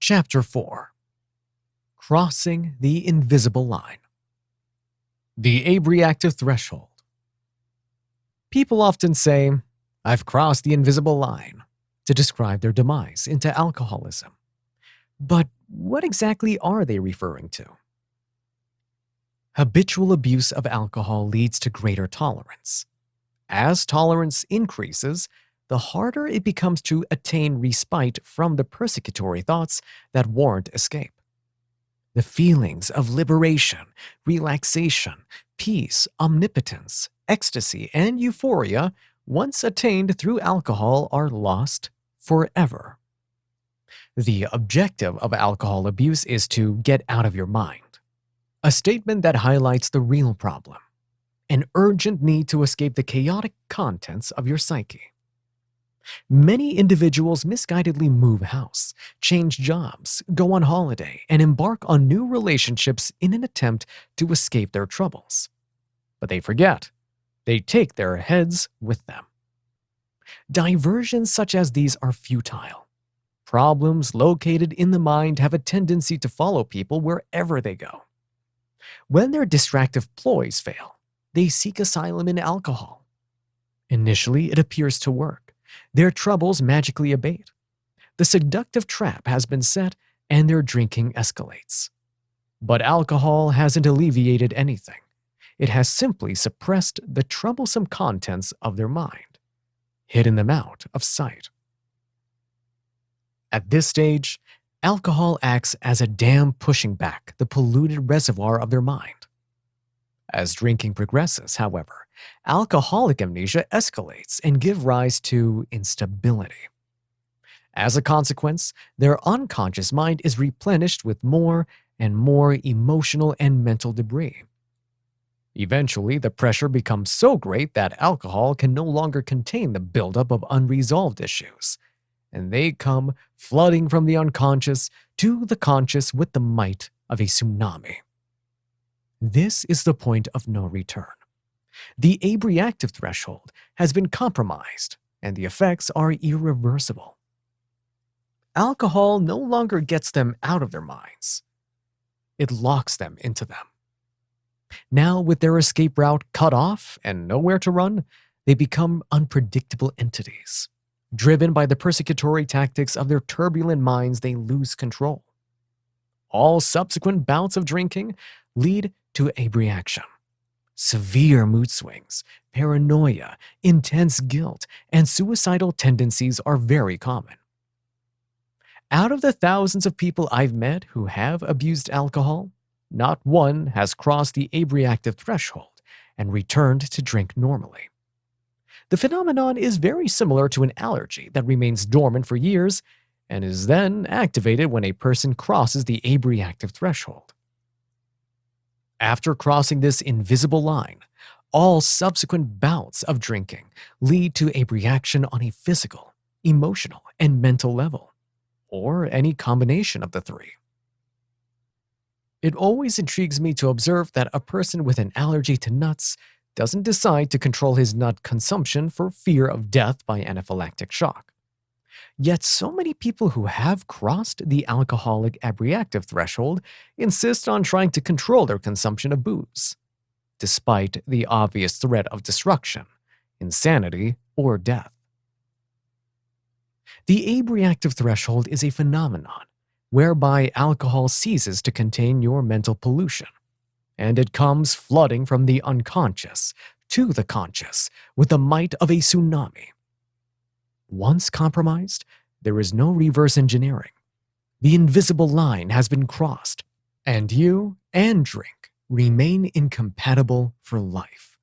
Chapter 4. Crossing the Invisible Line. The Abreactive Threshold. People often say, "I've crossed the invisible line," to describe their demise into alcoholism. But what exactly are they referring to? Habitual abuse of alcohol leads to greater tolerance. As tolerance increases, the harder it becomes to attain respite from the persecutory thoughts that warrant escape. The feelings of liberation, relaxation, peace, omnipotence, ecstasy, and euphoria, once attained through alcohol, are lost forever. The objective of alcohol abuse is to get out of your mind, a statement that highlights the real problem, an urgent need to escape the chaotic contents of your psyche. Many individuals misguidedly move house, change jobs, go on holiday, and embark on new relationships in an attempt to escape their troubles. But they forget, they take their heads with them. Diversions such as these are futile. Problems located in the mind have a tendency to follow people wherever they go. When their distractive ploys fail, they seek asylum in alcohol. Initially, it appears to work. Their troubles magically abate. The seductive trap has been set and their drinking escalates. But alcohol hasn't alleviated anything. It has simply suppressed the troublesome contents of their mind, hidden them out of sight. At this stage, alcohol acts as a dam pushing back the polluted reservoir of their mind. As drinking progresses, however, alcoholic amnesia escalates and gives rise to instability. As a consequence, their unconscious mind is replenished with more and more emotional and mental debris. Eventually, the pressure becomes so great that alcohol can no longer contain the buildup of unresolved issues, and they come flooding from the unconscious to the conscious with the might of a tsunami. This is the point of no return. The abreactive threshold has been compromised, and the effects are irreversible. Alcohol no longer gets them out of their minds. It locks them into them. Now, with their escape route cut off and nowhere to run, they become unpredictable entities. Driven by the persecutory tactics of their turbulent minds, they lose control. All subsequent bouts of drinking lead to abreaction. Severe mood swings, paranoia, intense guilt, and suicidal tendencies are very common. Out of the thousands of people I've met who have abused alcohol, not one has crossed the abreactive threshold and returned to drink normally. The phenomenon is very similar to an allergy that remains dormant for years and is then activated when a person crosses the abreactive threshold. After crossing this invisible line, all subsequent bouts of drinking lead to abreaction on a physical, emotional, and mental level, or any combination of the three. It always intrigues me to observe that a person with an allergy to nuts doesn't decide to control his nut consumption for fear of death by anaphylactic shock. Yet so many people who have crossed the alcoholic abreactive threshold insist on trying to control their consumption of booze, despite the obvious threat of destruction, insanity, or death. The abreactive threshold is a phenomenon whereby alcohol ceases to contain your mental pollution, and it comes flooding from the unconscious to the conscious with the might of a tsunami. Once compromised, there is no reverse engineering. The invisible line has been crossed, and you and drink remain incompatible for life.